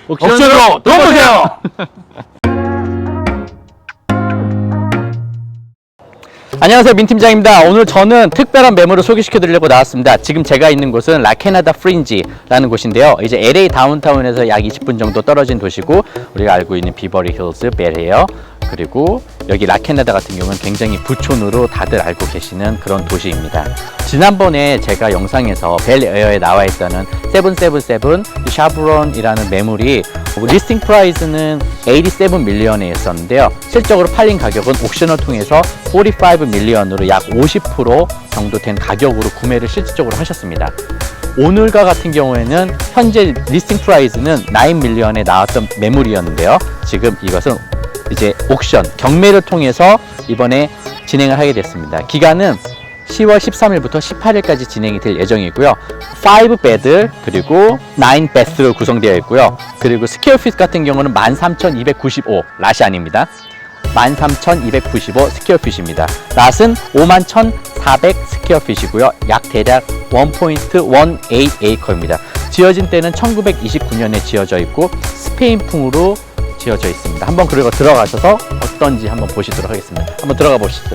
옥션으로 돈 보세요. 안녕하세요, 민 팀장입니다. 오늘 저는 특별한 매물을 소개시켜 드리려고 나왔습니다. 지금 제가 있는 곳은 라케나다 프린지라는 곳인데요. 이제 LA 다운타운에서 약 20분 정도 떨어진 도시고, 우리가 알고 있는 비버리 힐즈, 벨에어, 그리고 여기 라케나다 같은 경우는 굉장히 부촌으로 다들 알고 계시는 그런 도시입니다. 지난번에 제가 영상에서 벨에어에 나와 있다는 777 샤브론이라는 매물이 리스팅 프라이스는 87 밀리언에 있었는데요. 실적으로 팔린 가격은 옥션을 통해서 45 밀리언으로 약 50% 정도 된 가격으로 구매를 실질적으로 하셨습니다. 오늘과 같은 경우에는 현재 리스팅 프라이스는 9 밀리언에 나왔던 매물이었는데요. 지금 이것은 이제 옥션, 경매를 통해서 이번에 진행을 하게 됐습니다. 기간은 10월 13일부터 18일까지 진행이 될 예정이고요. 5베드 그리고 9베스로 구성되어 있고요. 그리고 스퀘어핏 같은 경우는 13,295, 랏이 아닙니다. 13,295 스퀘어핏입니다. 랏은 51,400 스퀘어핏이고요. 약 대략 1.18에이커입니다. 지어진 때는 1929년에 지어져 있고 스페인풍으로 지어져 있습니다. 한번 그리고 들어가셔서 어떤지 한번 보시도록 하겠습니다. 한번 들어가 보시죠.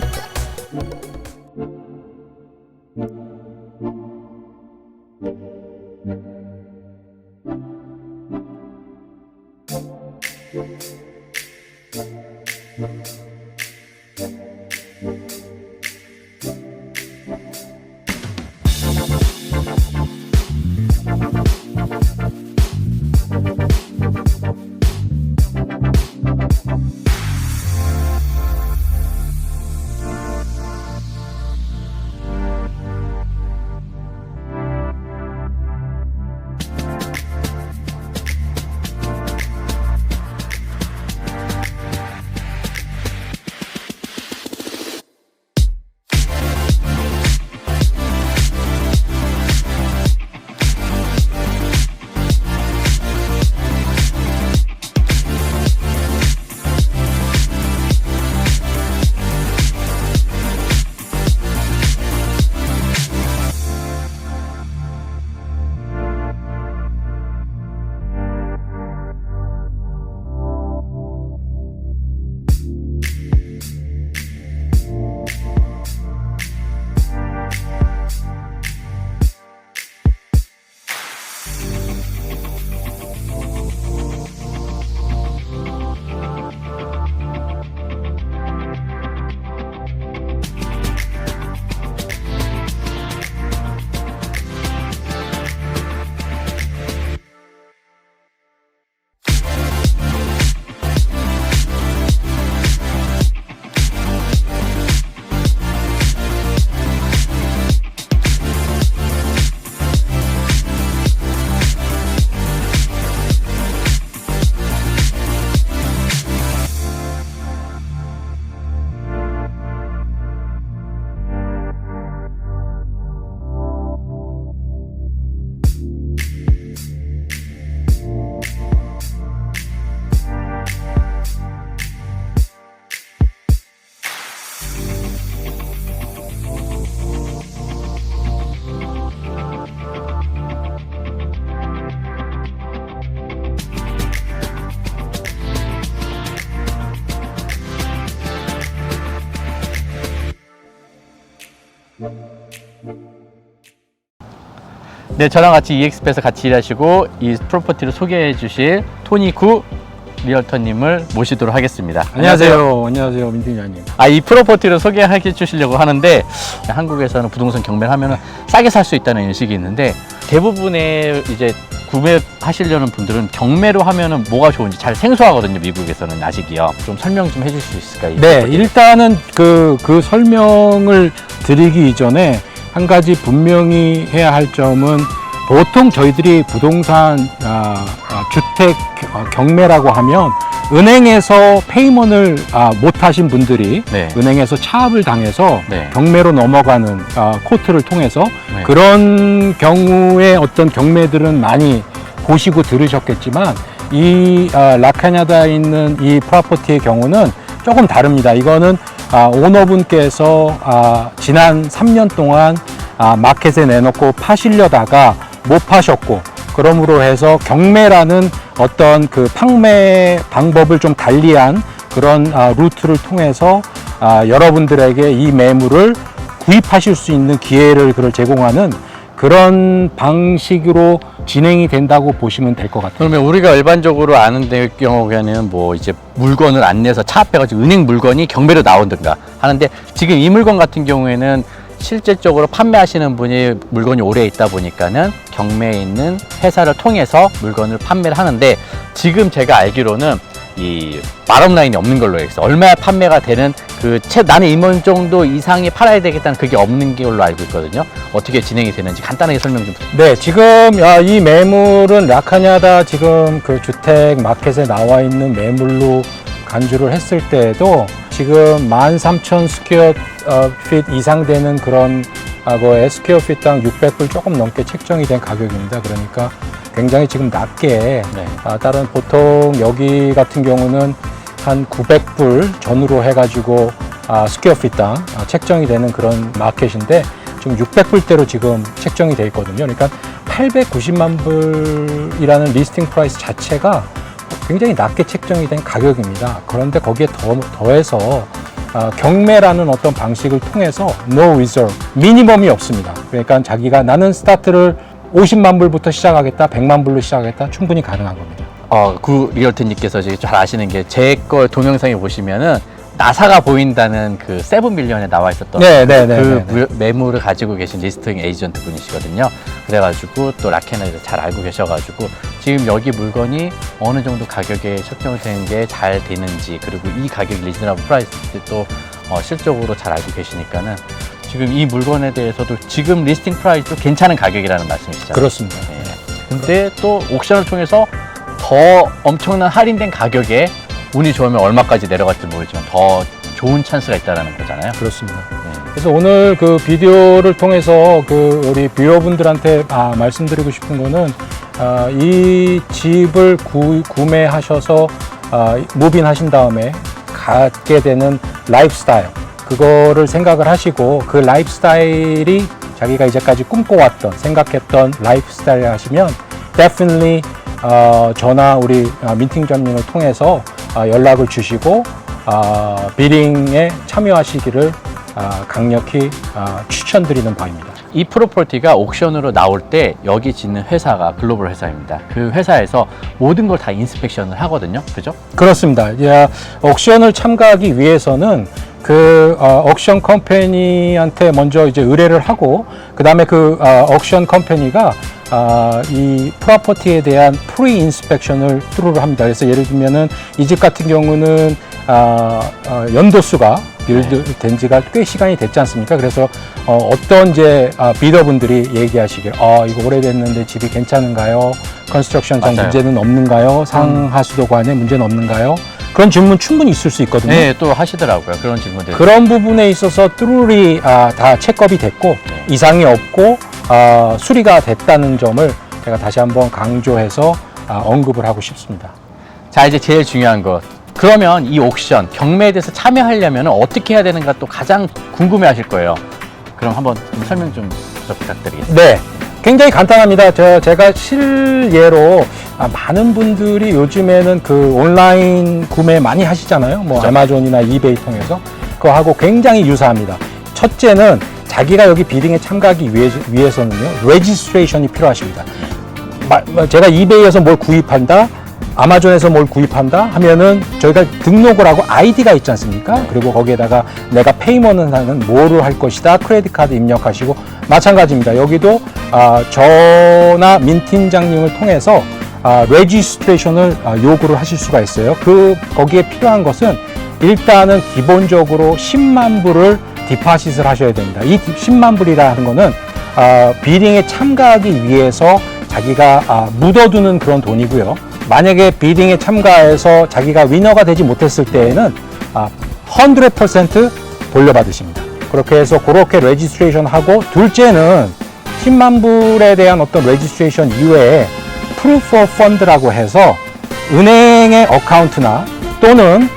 네, 저랑 같이 EXP에서 같이 일하시고 이 프로퍼티를 소개해 주실 토니 구 리얼터님을 모시도록 하겠습니다. 안녕하세요. 안녕하세요, 민팀장님. 이 프로퍼티를 소개해 주시려고 하는데, 한국에서는 부동산 경매를 하면 싸게 살 수 있다는 인식이 있는데, 대부분의 이제 구매하시려는 분들은 경매로 하면은 뭐가 좋은지 잘 생소하거든요. 미국에서는 아직이요. 좀 설명 좀 해줄 수 있을까요? 네, 일단은 그 설명을 드리기 이전에 한 가지 분명히 해야 할 점은, 보통 저희들이 부동산 주택 경매라고 하면 은행에서 페이먼을 못 하신 분들이 네. 은행에서 차압을 당해서 네. 경매로 넘어가는 코트를 통해서 네. 그런 경우에 어떤 경매들은 많이 보시고 들으셨겠지만, 이 라카냐다에 있는 이 프로퍼티의 경우는 조금 다릅니다. 이거는 오너분께서 지난 3년 동안 마켓에 내놓고 파시려다가 못 파셨고, 그러므로 해서 경매라는 어떤 그 판매 방법을 좀 달리한 그런 루트를 통해서 여러분들에게 이 매물을 구입하실 수 있는 기회를 그걸 제공하는 그런 방식으로 진행이 된다고 보시면 될 것 같아요. 그러면 우리가 일반적으로 아는 경우에는 뭐 이제 물건을 안 내서 차 앞에 가지고 은행 물건이 경매로 나오든가 하는데 지금 이 물건 같은 경우에는 실질적으로 판매하시는 분이 물건이 오래 있다 보니까는 경매에 있는 회사를 통해서 물건을 판매를 하는데 지금 제가 알기로는 이 마감라인이 없는 걸로 알고 있어요. 얼마에 판매가 되는 나는 이만 정도 이상이 팔아야 되겠다는 그게 없는 걸로 알고 있거든요. 어떻게 진행이 되는지 간단하게 설명 좀 부탁드립니다. 네, 지금 이 매물은 라카냐다 지금 그 주택 마켓에 나와 있는 매물로 간주를 했을 때에도 지금 13,000 스퀘어 핏 이상 되는 그런 거에 스퀘어 핏당 600불 조금 넘게 책정이 된 가격입니다. 그러니까 굉장히 지금 낮게 다른 보통 여기 같은 경우는 한 900불 전후로 해가지고 스퀘어 핏당 책정이 되는 그런 마켓인데 지금 600불대로 지금 책정이 돼 있거든요. 그러니까 890만 불이라는 리스팅 프라이스 자체가 굉장히 낮게 책정이 된 가격입니다. 그런데 거기에 더해서 경매라는 어떤 방식을 통해서 no reserve, 미니멈이 없습니다. 그러니까 자기가 나는 스타트를 50만 불부터 시작하겠다, 100만 불로 시작하겠다 충분히 가능한 겁니다. 그 리얼트님께서 잘 아시는 게 제 거 동영상에 보시면은 나사가 보인다는 그 세븐밀리언에 나와 있었던 매물을 가지고 계신 리스팅 에이전트 분이시거든요. 그래가지고 또 라케나를 잘 알고 계셔가지고 지금 여기 물건이 어느 정도 가격에 책정된 게 잘 되는지 그리고 이 가격이 리즈너블 프라이스 또 실적으로 잘 알고 계시니까는 지금 이 물건에 대해서도 지금 리스팅 프라이스도 괜찮은 가격이라는 말씀이시잖아요. 그렇습니다. 네. 근데 또 옥션을 통해서 더 엄청난 할인된 가격에 운이 좋으면 얼마까지 내려갈지 모르지만 더 좋은 찬스가 있다는 거잖아요. 그렇습니다. 그래서 오늘 그 비디오를 통해서 우리 뷰어분들한테 말씀드리고 싶은 거는 이 집을 구매하셔서 무빈 하신 다음에 갖게 되는 라이프 스타일 그거를 생각을 하시고 그 라이프 스타일이 자기가 이제까지 꿈꿔왔던 생각했던 라이프 스타일 하시면 definitely 저나 우리 민팅장님을 통해서 연락을 주시고 비딩에 참여하시기를 강력히 추천드리는 바입니다. 이 프로퍼티가 옥션으로 나올 때 여기 짓는 회사가 글로벌 회사입니다. 그 회사에서 모든 걸 다 인스펙션을 하거든요. 그죠? 그렇습니다. 옥션을 참가하기 위해서는 옥션 컴퍼니한테 먼저 이제 의뢰를 하고 그 다음에 옥션 컴퍼니가 이 프로퍼티에 대한 프리 인스펙션을 트루를 합니다. 그래서 예를 들면은 이 집 같은 경우는 연도수가 빌드된 지가 꽤 시간이 됐지 않습니까? 그래서 어떤 이제 비더분들이 얘기하시길 이거 오래됐는데 집이 괜찮은가요? 컨스트럭션상 문제는 없는가요? 상하수도관에 문제는 없는가요? 그런 질문 충분히 있을 수 있거든요. 네, 또 하시더라고요. 그런 질문들. 그런 부분에 있어서 트루리 다 체크업이 됐고 이상이 없고 수리가 됐다는 점을 제가 다시 한번 강조해서 언급을 하고 싶습니다. 자, 이제 제일 중요한 것. 그러면 이 옥션, 경매에 대해서 참여하려면 어떻게 해야 되는가 또 가장 궁금해 하실 거예요. 그럼 한번 좀 설명 좀 부탁드리겠습니다. 네. 굉장히 간단합니다. 제가 실예로 많은 분들이 요즘에는 온라인 구매 많이 하시잖아요. 뭐 그렇죠. 아마존이나 이베이 통해서 그거하고 굉장히 유사합니다. 첫째는 자기가 여기 비딩에 참가하기 위해서는요, 레지스트레이션이 필요하십니다. 제가 이베이에서 뭘 구입한다, 아마존에서 뭘 구입한다 하면은 저희가 등록을 하고 아이디가 있지 않습니까? 그리고 거기에다가 내가 페이먼을 하는 뭐를 할 것이다, 크레딧 카드 입력하시고 마찬가지입니다. 여기도 저나 민 팀장님을 통해서 레지스트레이션을 요구를 하실 수가 있어요. 거기에 필요한 것은 일단은 기본적으로 10만 불을 디파짓을 하셔야 됩니다. 이 10만 불이라는 거는 비딩에 참가하기 위해서 자기가 묻어두는 그런 돈이고요. 만약에 비딩에 참가해서 자기가 위너가 되지 못했을 때에는 100% 돌려받으십니다. 그렇게 해서 그렇게 레지스트레이션 하고, 둘째는 10만 불에 대한 어떤 레지스트레이션 이외에 프루프 오브 펀드라고 해서 은행의 어카운트나 또는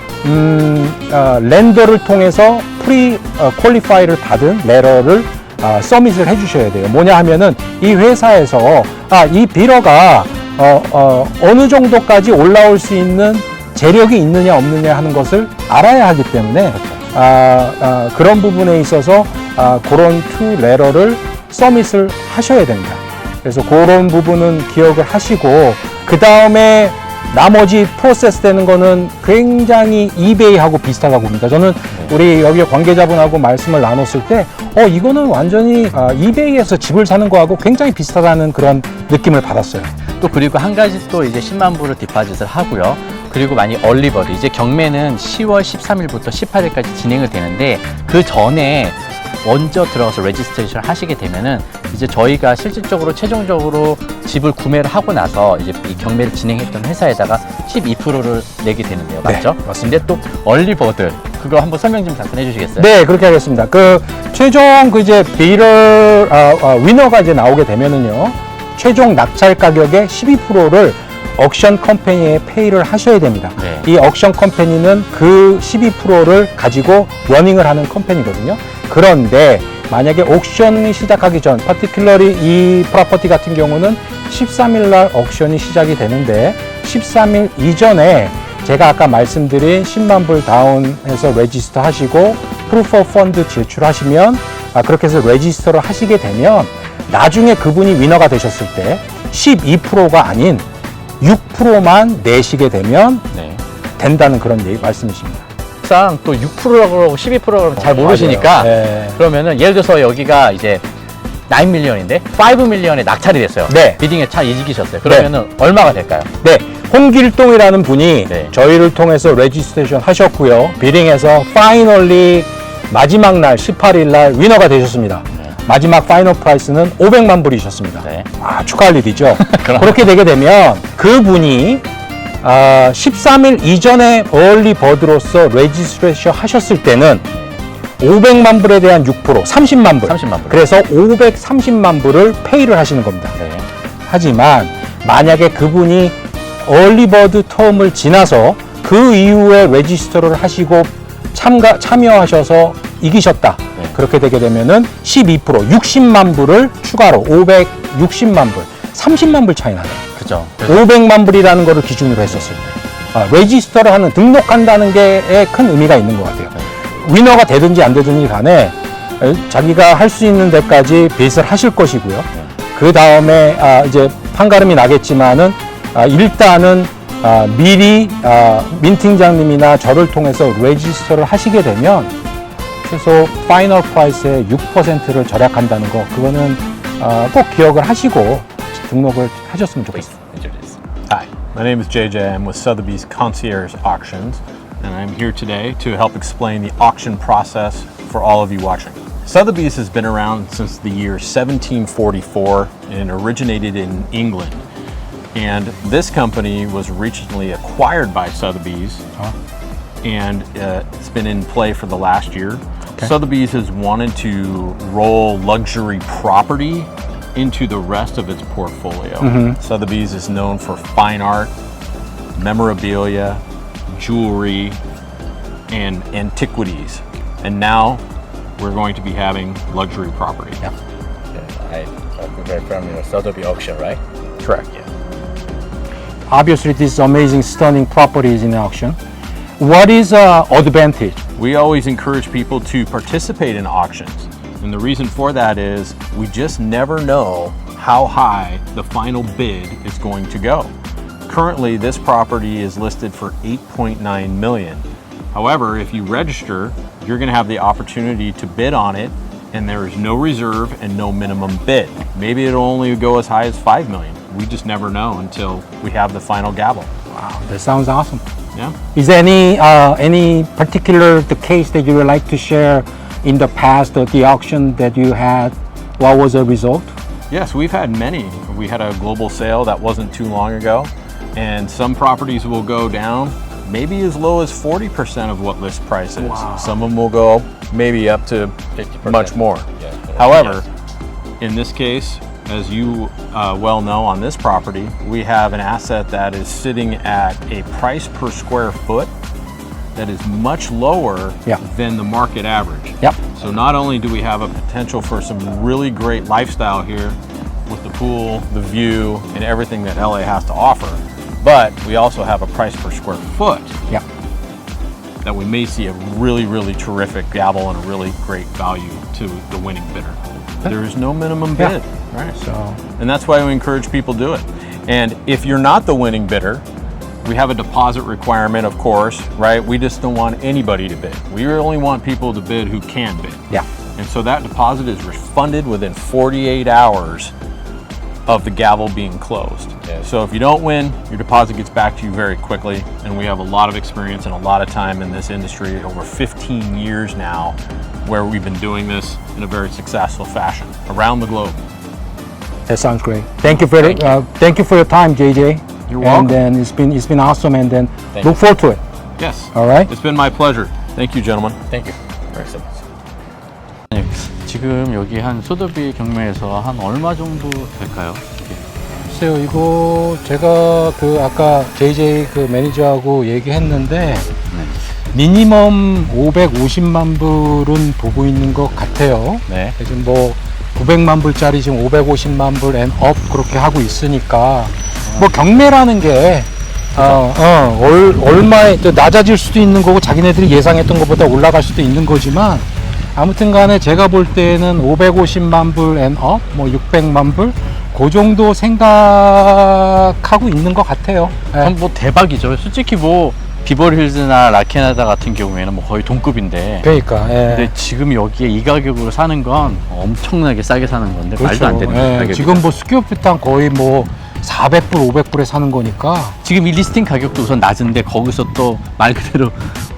렌더를 통해서 프리 퀄리파이를 받은 레터를 서밋을 해주셔야 돼요. 뭐냐 하면은 이 회사에서 이 빌더가 어느 정도까지 올라올 수 있는 재력이 있느냐 없느냐 하는 것을 알아야 하기 때문에 그런 부분에 있어서 그런 투 레터를 서밋을 하셔야 됩니다. 그래서 그런 부분은 기억을 하시고 그 다음에 나머지 프로세스 되는 거는 굉장히 이베이하고 비슷하다고 봅니다. 저는 우리 여기 관계자분하고 말씀을 나눴을 때 이거는 완전히 이베이에서 집을 사는 거하고 굉장히 비슷하다는 그런 느낌을 받았어요. 또 그리고 한 가지 또 이제 10만 불을 디파짓을 하고요. 그리고 만약 얼리버드 이제 경매는 10월 13일부터 18일까지 진행을 되는데 그 전에 먼저 들어가서 레지스트레이션을 하시게 되면은 이제 저희가 실질적으로 최종적으로 집을 구매를 하고 나서 이제 이 경매를 진행했던 회사에다가 12%를 내게 되는데요. 맞죠? 네, 맞습니다. 근데 또 얼리버드 그거 한번 설명 좀 잠깐 해주시겠어요? 네, 그렇게 하겠습니다. 그 최종 그 이제 비더 위너가 이제 나오게 되면은요, 최종 낙찰 가격의 12%를 옥션 컴퍼니에 페이를 하셔야 됩니다. 네. 이 옥션 컴퍼니는 그 12%를 가지고 러닝을 하는 컴퍼니거든요. 그런데 만약에 옥션이 시작하기 전, particularly 이 프로퍼티 같은 경우는 13일 날 옥션이 시작이 되는데 13일 이전에 제가 아까 말씀드린 10만 불 다운해서 레지스터 하시고 프루프 오브 펀드 제출하시면 그렇게 해서 레지스터를 하시게 되면 나중에 그분이 위너가 되셨을 때 12%가 아닌 6%만 내시게 되면 네. 된다는 그런 말씀이십니다. 항상 또 6%라고 그러고 12%라고 그러면 잘 모르시니까 네. 그러면은 예를 들어서 여기가 이제 9 밀리언인데 5 밀리언에 낙찰이 됐어요. 네. 비딩에 차 이기셨어요. 그러면은 얼마가 될까요? 네, 홍길동이라는 분이 네. 저희를 통해서 레지스트레이션 하셨고요. 비딩에서 파이널리 마지막 날 18일 날 위너가 되셨습니다. 네. 마지막 파이널 프라이스는 500만 불이셨습니다. 네. 축하할 일이죠. 그럼. 그렇게 되게 되면 그분이 13일 이전에 얼리 버드로서 레지스트레이션 하셨을 때는 500만 불에 대한 6%, 30만 불. 30만 불. 그래서 530만 불을 페이를 하시는 겁니다. 네. 하지만 만약에 그분이 얼리버드 텀을 지나서 그 이후에 레지스터를 하시고 참여하셔서 이기셨다. 네. 그렇게 되게 되면은 12%, 60만 불을 추가로 560만 불, 30만 불 차이 나네요. 그죠. 500만 불이라는 거를 기준으로 했었을 때. 레지스터를 하는, 등록한다는 게 큰 의미가 있는 것 같아요. 위너가 되든지 안 되든지 간에 자기가 할 수 있는 데까지 베이스를 하실 것이고요. 그 다음에 이제 판가름이 나겠지만은 일단은 미리 민 팀장님이나 저를 통해서 레지스터를 하시게 되면 최소 파이널 프라이스의 6%를 절약한다는 거, 그거는 꼭 기억을 하시고 등록을 하셨으면 좋겠습니다. Hi, my name is JJ. I'm with Sotheby's Concierge Auctions, and I'm here today to help explain the auction process for all of you watching. Sotheby's has been around since the year 1744 and originated in England. And this company was recently acquired by Sotheby's, and it's been in play for the last year. Okay. Sotheby's has wanted to roll luxury property into the rest of its portfolio. Sotheby's is known for fine art, memorabilia, jewelry, and antiquities. And now we're going to be having luxury property. Yeah. I very from Sotheby auction, right? Correct. Obviously, this amazing, stunning property is in auction. What is advantage? We always encourage people to participate in auctions. And the reason for that is we just never know how high the final bid is going to go. Currently, this property is listed for $8.9 million. However, if you register, you're going to have the opportunity to bid on it, and there is no reserve and no minimum bid. Maybe it'll only go as high as $5 million. We just never know until we have the final gavel. Wow, that sounds awesome. Yeah. Is there any particular the case that you would like to share in the past, the auction that you had? What was the result? Yes, we've had many. We had a global sale that wasn't too long ago, and some properties will go down maybe as low as 40% of what list price is. Wow. Some of them will go maybe up to 50%. much more. Yeah. However, in this case, as you well know, on this property, we have an asset that is sitting at a price per square foot that is much lower Yeah. than the market average. Yep. So not only do we have a potential for some really great lifestyle here with the pool, the view, and everything that LA has to offer, but we also have a price per square foot Yeah. that we may see a really, really terrific gavel and a really great value to the winning bidder. There is no minimum Yeah. bid, right? So And that's why we encourage people to do it. And if you're not the winning bidder, we have a deposit requirement, of course, right? We just don't want anybody to bid. We only want people to bid who can bid. yeah. And so that deposit is refunded within 48 hours of the gavel being closed. Yes. So if you don't win, your deposit gets back to you very quickly. And we have a lot of experience and a lot of time in this industry, over 15 years now, where we've been doing this in a very successful fashion around the globe. That sounds great. Thank you thank you for your time, JJ. You're welcome. And then it's been awesome. And then Thank look forward to it. Yes. All right. It's been my pleasure. Thank you, gentlemen. Thank you. Very so much. 네, 지금 여기 한 소더비 경매에서 한 얼마 정도 될까요? 이게? 글쎄요, 이거 제가 그 아까 JJ 그 매니저하고 얘기했는데 미니멈 550만 불은 보고 있는 것 같아요. 네. 지금 뭐 900만 불짜리 지금 550만 불 앤 업 그렇게 하고 있으니까 뭐 경매라는 게 얼마에 또 낮아질 수도 있는 거고 자기네들이 예상했던 것보다 올라갈 수도 있는 거지만 아무튼 간에 제가 볼 때는 550만 불 앤 업, 뭐 600만 불, 그 정도 생각하고 있는 것 같아요. 그럼 뭐 대박이죠. 솔직히 뭐 비버힐즈나 라케나다 같은 경우에는 뭐 거의 동급인데. 그러니까. 근데 지금 여기에 이 가격으로 사는 건 엄청나게 싸게 사는 건데 말도 안 되는 가격이죠. 지금 뭐 스퀘어피트 거의 뭐 400불, 500불에 사는 거니까. 지금 이 리스팅 가격도 우선 낮은데 거기서 또 말 그대로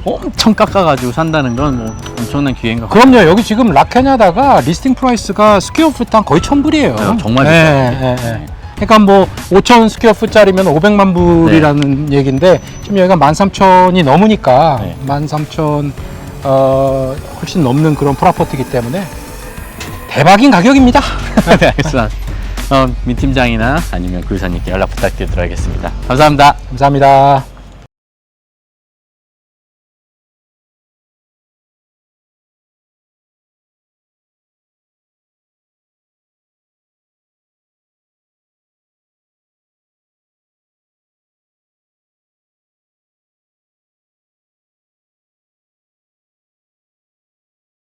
엄청 깎아가지고 산다는 건 뭐 엄청난 기회인 것 같아요. 그럼요. 여기 지금 라케냐다가 리스팅 프라이스가 스퀘어피트 거의 1000불이에요. 네, 정말 비싸요. 그러니까 뭐 5,000 스퀘어풋짜리면 500만 불이라는 얘기인데 지금 여기가 13,000이 넘으니까 네. 13,000 훨씬 넘는 그런 프라퍼티이기 때문에 대박인 가격입니다. 네, 알겠습니다. 민 팀장이나 아니면 구유사님께 연락 부탁드리도록 하겠습니다. 감사합니다. 감사합니다.